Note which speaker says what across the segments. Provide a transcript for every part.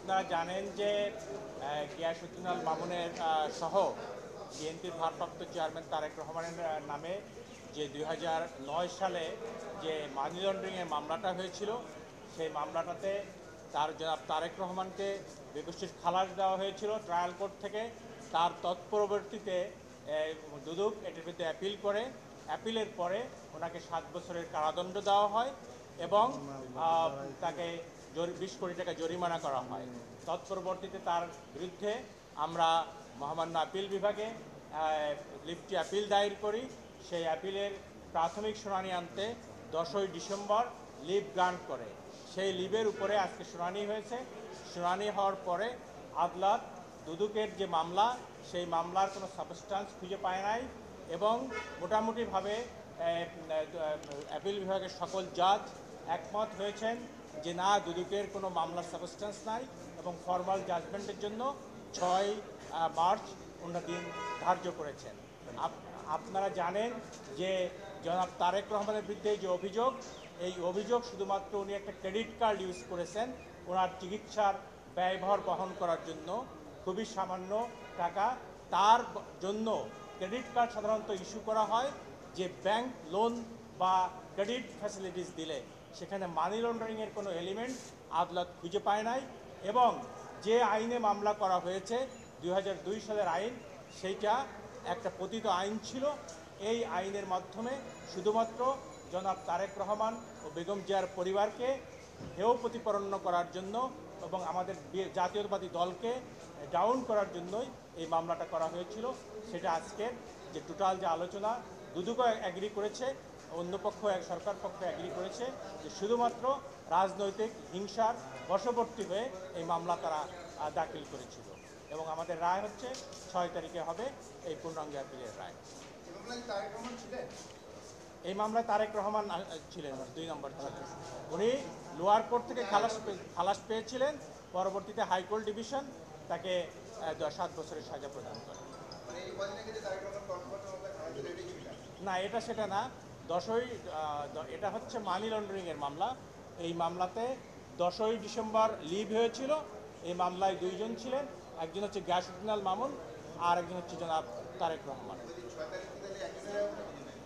Speaker 1: আপনারা জানেন যে গিয়াসউদ্দিন আল মামুনের সহ বিএনপির ভারপ্রাপ্ত চেয়ারম্যান তারেক রহমানের নামে যে 2009 সালে যে মানি লন্ডারিংয়ের মামলাটা হয়েছিল, সেই মামলাটাতে জনাব তারেক রহমানকে বেকসুর খালাস দেওয়া হয়েছিল ট্রায়াল কোর্ট থেকে। তার তৎপরবর্তীতে দুদক এটার বিরুদ্ধে অ্যাপিল করে, অ্যাপিলের পরে ওনাকে 7 বছরের কারাদণ্ড দেওয়া হয় এবং তাকে 20 কোটি টাকা জরিমানা করা হয়। তৎপরবর্তীতে তার বিরুদ্ধে আমরা মহামান্য আপিল বিভাগে লিফটি অ্যাপিল দায়ের করি। সেই অ্যাপিলের প্রাথমিক শুনানি আনতে 10ই ডিসেম্বর লিভ গ্রান্ট করে। সেই লিভের উপরে আজকে শুনানি হয়েছে। শুনানি হওয়ার পরে আদালত দুদকের যে মামলা, সেই মামলার কোনো সাবস্টান্স খুঁজে পায় নাই এবং মোটামুটিভাবে অ্যাপিল বিভাগের সকল জাজ একমত হয়েছেন যে না, দুদকের কোনো মামলার সাবস্টেন্স নাই এবং ফর্মাল জাজমেন্টের জন্য 6 মার্চ ওনারা দিন ধার্য করেছেন। আপনারা জানেন যে জনাব তারেক রহমানের বিরুদ্ধে যে অভিযোগ, এই অভিযোগ শুধুমাত্র উনি একটা ক্রেডিট কার্ড ইউজ করেছেন ওনার চিকিৎসার ব্যয়ভার বহন করার জন্য, খুবই সামান্য টাকা। তার জন্য ক্রেডিট কার্ড সাধারণত ইস্যু করা হয় যে ব্যাংক লোন বা ক্রেডিট ফ্যাসিলিটিস দিলে, সেখানে মানি লন্ডারিংয়ের কোনো এলিমেন্ট আদালত খুঁজে পায় নাই। এবং যে আইনে মামলা করা হয়েছে 2002 সালের আইন, সেইটা একটা পতিত আইন ছিল। এই আইনের মাধ্যমে শুধুমাত্র জনাব তারেক রহমান ও বেগম জিয়ার পরিবারকে হেয় প্রতিপন্ন করার জন্য এবং আমাদের জাতীয়তাবাদী দলকে ডাউন করার জন্যই এই মামলাটা করা হয়েছিল। সেটা আজকের যে টোটাল যে আলোচনা, দুদকও অ্যাগ্রি করেছে, অন্য পক্ষ সরকার পক্ষ অ্যাগ্রি করেছে যে শুধুমাত্র রাজনৈতিক হিংসার বশবর্তী হয়ে এই মামলা তারা দাখিল করেছিল। এবং আমাদের রায় হচ্ছে 6 তারিখে হবে এই পূর্ণাঙ্গ আপিলের রায়। এই মামলায় তারেক রহমান ছিলেন 2 নম্বর ছিলেন। উনি লোয়ার কোর্ট থেকে খালাস পেয়েছিলেন, পরবর্তীতে হাইকোর্ট ডিভিশন তাকে 7 বছরের সাজা প্রদান করে। না, এটা সেটা না। এটা হচ্ছে মানি লন্ডারিংয়ের মামলা। এই মামলাতে 10ই ডিসেম্বর লিভ হয়েছিল। এই মামলায় 2 জন ছিলেন, একজন হচ্ছে গিয়াসউদ্দিন আল মামুন আর একজন হচ্ছে জনাব তারেক রহমান।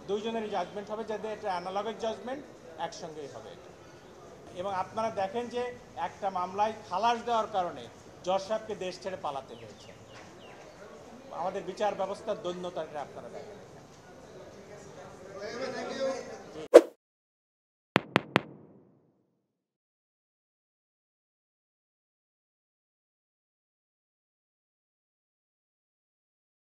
Speaker 1: 2 জনেরই জাজমেন্ট হবে, যাদের এটা অ্যানালগের জাজমেন্ট, একসঙ্গেই হবে এটা। এবং আপনারা দেখেন যে একটা মামলায় খালাস দেওয়ার কারণে জজ সাহেবকে দেশ ছেড়ে পালাতে হয়েছে। আমাদের বিচার ব্যবস্থার দৈন্যতাটা আপনারা দেখেন।